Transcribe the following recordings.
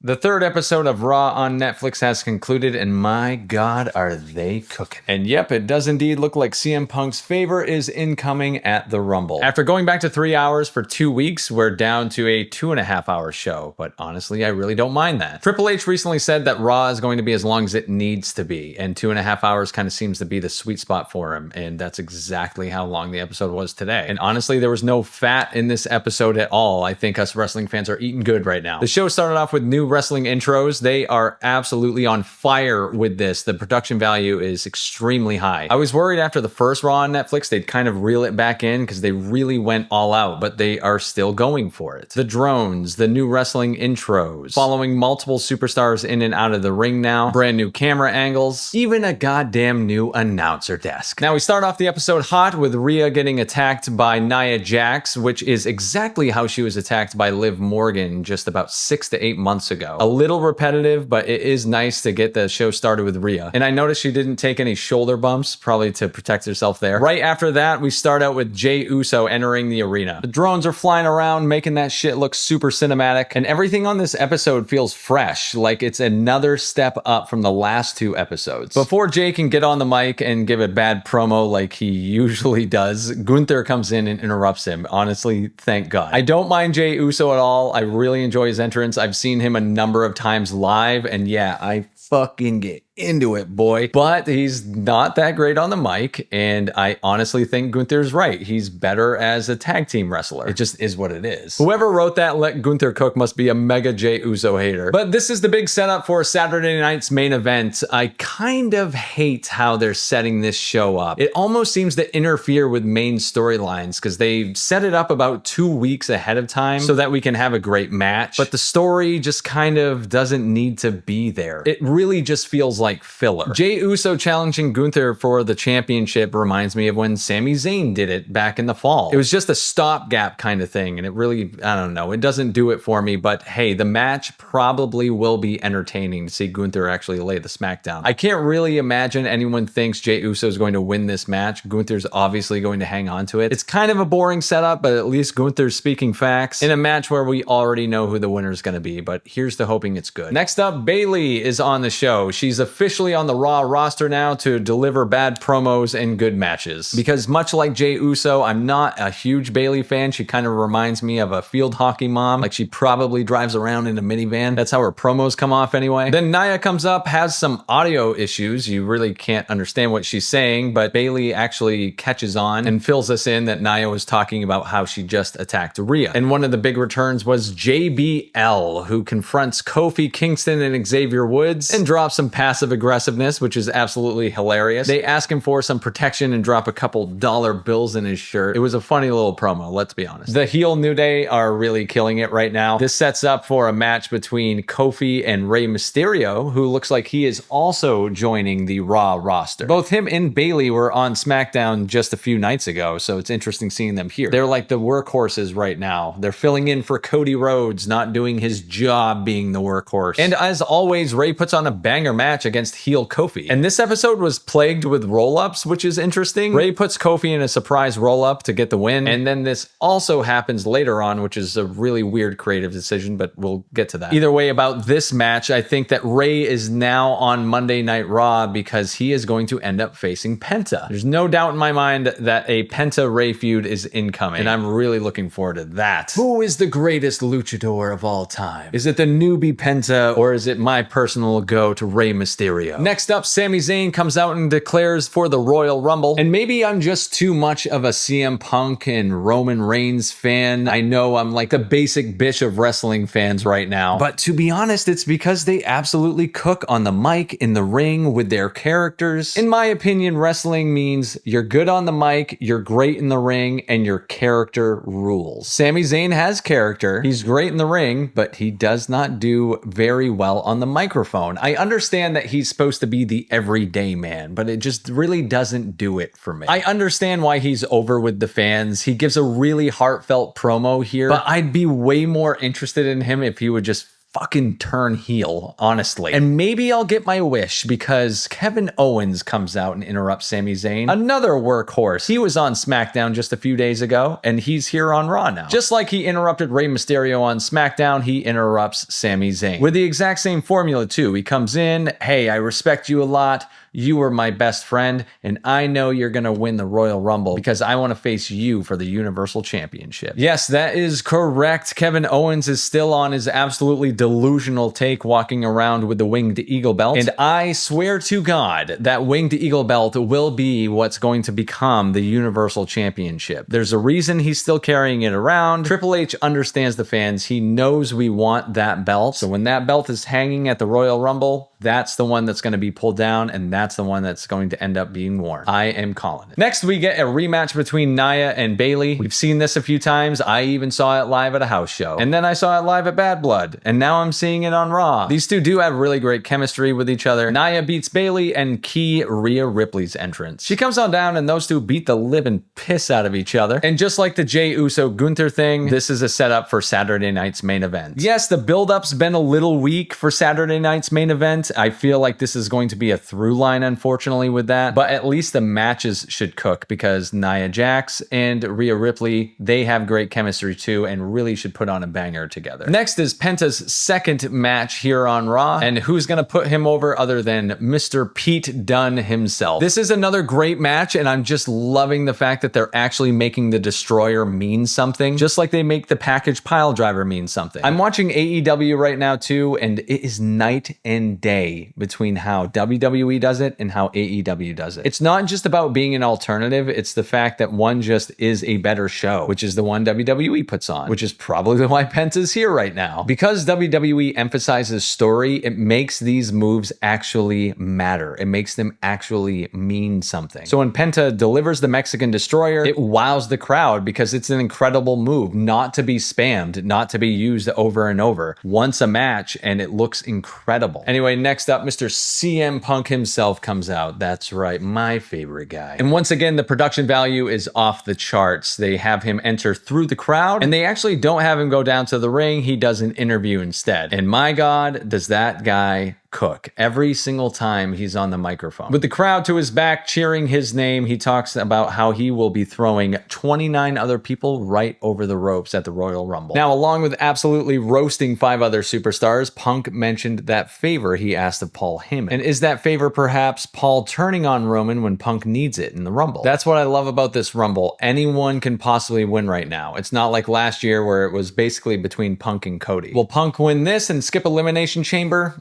The third episode of Raw on Netflix has concluded, and my God, are they cooking. And yep, it does indeed look like CM Punk's favor is incoming at the Rumble. After going back to 3 hours for 2 weeks, we're down to a 2.5 hour show, but honestly, I really don't mind that. Triple H recently said that Raw is going to be as long as it needs to be, and 2.5 hours kind of seems to be the sweet spot for him, and that's exactly how long the episode was today. And honestly, there was no fat in this episode at all. I think us wrestling fans are eating good right now. The show started off with new wrestling intros. They are absolutely on fire with this. The production value is extremely high. I was worried after the first Raw on Netflix they'd kind of reel it back in because they really went all out, but they are still going for it. The drones, the new wrestling intros, following multiple superstars in and out of the ring now, brand new camera angles, even a goddamn new announcer desk. Now we start off the episode hot with Rhea getting attacked by Nia Jax, which is exactly how she was attacked by Liv Morgan just about 6 to 8 months ago. A little repetitive, but it is nice to get the show started with Rhea. And I noticed she didn't take any shoulder bumps, probably to protect herself there. Right after that, we start out with Jay Uso entering the arena. The drones are flying around, making that shit look super cinematic, and everything on this episode feels fresh, like it's another step up from the last 2 episodes. Before Jay can get on the mic and give a bad promo like he usually does, Gunther comes in and interrupts him. Honestly, thank God. I don't mind Jay Uso at all. I really enjoy his entrance. I've seen him a number of times live, and yeah, I fucking get into it, boy. But he's not that great on the mic, and I honestly think Gunther's right. He's better as a tag team wrestler. It just is what it is. Whoever wrote that Let Gunther Cook must be a mega Jay Uso hater. But this is the big setup for Saturday night's main event. I kind of hate how they're setting this show up. It almost seems to interfere with main storylines because they set it up about 2 weeks ahead of time so that we can have a great match. But the story just kind of doesn't need to be there. It really just feels like filler. Jay Uso challenging Gunther for the championship reminds me of when Sami Zayn did it back in the fall. It was just a stopgap kind of thing, and it really, I don't know, it doesn't do it for me, but hey, the match probably will be entertaining to see Gunther actually lay the smackdown. I can't really imagine anyone thinks Jay Uso is going to win this match. Gunther's obviously going to hang on to it. It's kind of a boring setup, but at least Gunther's speaking facts in a match where we already know who the winner is going to be, but here's to hoping it's good. Next up, Bayley is on the show. She's officially on the Raw roster now to deliver bad promos and good matches. Because much like Jay Uso, I'm not a huge Bayley fan. She kind of reminds me of a field hockey mom. Like she probably drives around in a minivan. That's how her promos come off anyway. Then Nia comes up, has some audio issues. You really can't understand what she's saying, but Bayley actually catches on and fills us in that Nia was talking about how she just attacked Rhea. And one of the big returns was JBL, who confronts Kofi Kingston and Xavier Woods and drops some passive aggressiveness, which is absolutely hilarious. They ask him for some protection and drop a couple dollar bills in his shirt. It was a funny little promo, let's be honest. The heel New Day are really killing it right now. This sets up for a match between Kofi and Rey Mysterio, who looks like he is also joining the Raw roster. Both him and Bayley were on SmackDown just a few nights ago, so it's interesting seeing them here. They're like the workhorses right now. They're filling in for Cody Rhodes, not doing his job being the workhorse. And as always, Rey puts on a banger match against heel Kofi. And this episode was plagued with roll-ups, which is interesting. Rey puts Kofi in a surprise roll-up to get the win, and then this also happens later on, which is a really weird creative decision, but we'll get to that. Either way, about this match, I think that Rey is now on Monday Night Raw because he is going to end up facing Penta. There's no doubt in my mind that a Penta-Rey feud is incoming, and I'm really looking forward to that. Who is the greatest luchador of all time? Is it the newbie Penta, or is it my personal go to Rey Mysterio? Next up, Sami Zayn comes out and declares for the Royal Rumble. And maybe I'm just too much of a CM Punk and Roman Reigns fan. I know I'm like the basic bitch of wrestling fans right now. But to be honest, it's because they absolutely cook on the mic, in the ring, with their characters. In my opinion, wrestling means you're good on the mic, you're great in the ring, and your character rules. Sami Zayn has character. He's great in the ring, but he does not do very well on the microphone. I understand that he's supposed to be the everyday man, but it just really doesn't do it for me. I understand why he's over with the fans. He gives a really heartfelt promo here, but I'd be way more interested in him if he would just fucking turn heel, honestly. And maybe I'll get my wish because Kevin Owens comes out and interrupts Sami Zayn, another workhorse. He was on SmackDown just a few days ago, and he's here on Raw now. Just like he interrupted Rey Mysterio on SmackDown, he interrupts Sami Zayn. With the exact same formula too. He comes in, hey, I respect you a lot. You were my best friend, and I know you're gonna win the Royal Rumble because I want to face you for the Universal Championship. Yes, that is correct. Kevin Owens is still on his absolutely delusional take, walking around with the Winged Eagle belt. And I swear to God, that Winged Eagle belt will be what's going to become the Universal Championship. There's a reason he's still carrying it around. Triple H understands the fans. He knows we want that belt. So when that belt is hanging at the Royal Rumble, that's the one that's going to be pulled down, and that's the one that's going to end up being worn. I am calling it. Next, we get a rematch between Nia and Bayley. We've seen this a few times. I even saw it live at a house show. And then I saw it live at Bad Blood. And now I'm seeing it on Raw. These two do have really great chemistry with each other. Nia beats Bayley and key Rhea Ripley's entrance. She comes on down and those two beat the living piss out of each other. And just like the Jay Uso Gunther thing, this is a setup for Saturday night's main event. Yes, the build-up's been a little weak for Saturday night's main event. I feel like this is going to be a through line, unfortunately, with that, but at least the matches should cook because Nia Jax and Rhea Ripley, they have great chemistry too and really should put on a banger together. Next is Penta's second match here on Raw, and who's gonna put him over other than Mr. Pete Dunne himself. This is another great match, and I'm just loving the fact that they're actually making the Destroyer mean something, just like they make the package pile driver mean something. I'm watching AEW right now too, and it is night and day between how WWE does it and how AEW does it. It's not just about being an alternative, it's the fact that one just is a better show, which is the one WWE puts on, which is probably why Penta's here right now. Because WWE emphasizes story, it makes these moves actually matter. It makes them actually mean something. So when Penta delivers the Mexican Destroyer, it wows the crowd because it's an incredible move, not to be spammed, not to be used over and over. Once a match, and it looks incredible. Anyway, next up, Mr. CM Punk himself comes out. That's right, my favorite guy. And once again, the production value is off the charts. They have him enter through the crowd, and they actually don't have him go down to the ring. He does an interview instead. And my God, does that guy cook every single time he's on the microphone. With the crowd to his back cheering his name, he talks about how he will be throwing 29 other people right over the ropes at the Royal Rumble. Now, along with absolutely roasting 5 other superstars, Punk mentioned that favor he asked of Paul Heyman. And is that favor perhaps Paul turning on Roman when Punk needs it in the Rumble? That's what I love about this Rumble. Anyone can possibly win right now. It's not like last year where it was basically between Punk and Cody. Will Punk win this and skip Elimination Chamber?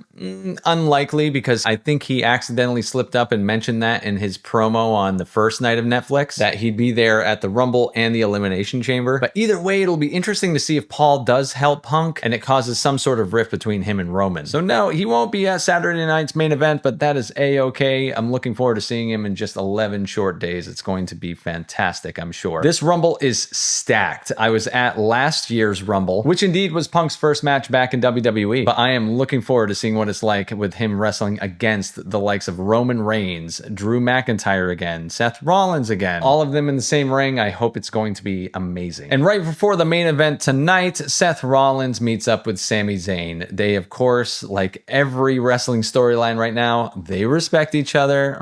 Unlikely, because I think he accidentally slipped up and mentioned that in his promo on the first night of Netflix, that he'd be there at the Rumble and the Elimination Chamber. But either way, it'll be interesting to see if Paul does help Punk and it causes some sort of rift between him and Roman. So no, he won't be at Saturday night's main event, but that is A-okay. I'm looking forward to seeing him in just 11 short days. It's going to be fantastic, I'm sure. This Rumble is stacked. I was at last year's Rumble, which indeed was Punk's first match back in WWE, but I am looking forward to seeing what it's like with him wrestling against the likes of Roman Reigns, Drew McIntyre again, Seth Rollins again, all of them in the same ring. I hope it's going to be amazing. And right before the main event tonight, Seth Rollins meets up with Sami Zayn. They, of course, like every wrestling storyline right now, they respect each other,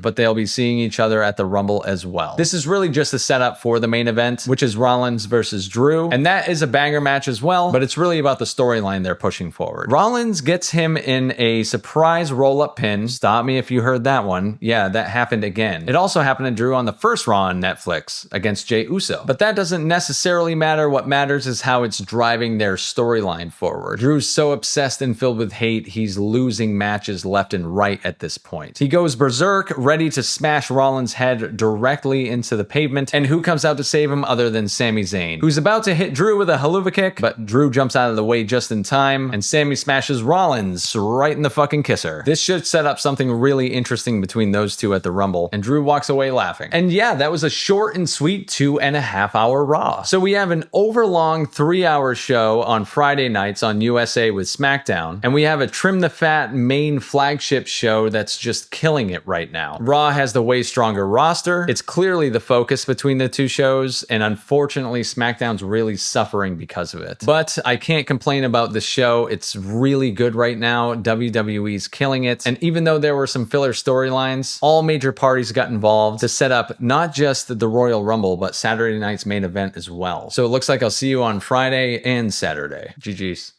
but they'll be seeing each other at the Rumble as well. This is really just a setup for the main event, which is Rollins versus Drew, and that is a banger match as well, but it's really about the storyline they're pushing forward. Rollins gets him in a surprise roll-up pin. Stop me if you heard that one. Yeah, that happened again. It also happened to Drew on the first Raw on Netflix against Jay Uso. But that doesn't necessarily matter. What matters is how it's driving their storyline forward. Drew's so obsessed and filled with hate, he's losing matches left and right at this point. He goes berserk, ready to smash Rollins' head directly into the pavement, and who comes out to save him other than Sami Zayn, who's about to hit Drew with a haluva kick, but Drew jumps out of the way just in time, and Sami smashes Rollins right right in the fucking kisser. This should set up something really interesting between those two at the Rumble, and Drew walks away laughing. And yeah, that was a short and sweet 2.5 hour Raw. So we have an overlong 3-hour show on Friday nights on USA with SmackDown, and we have a trim the fat main flagship show that's just killing it right now. Raw has the way stronger roster. It's clearly the focus between the two shows, and unfortunately SmackDown's really suffering because of it. But I can't complain about the show. It's really good right now. WWE's killing it. And even though there were some filler storylines, all major parties got involved to set up not just the Royal Rumble, but Saturday night's main event as well. So it looks like I'll see you on Friday and Saturday. GG's.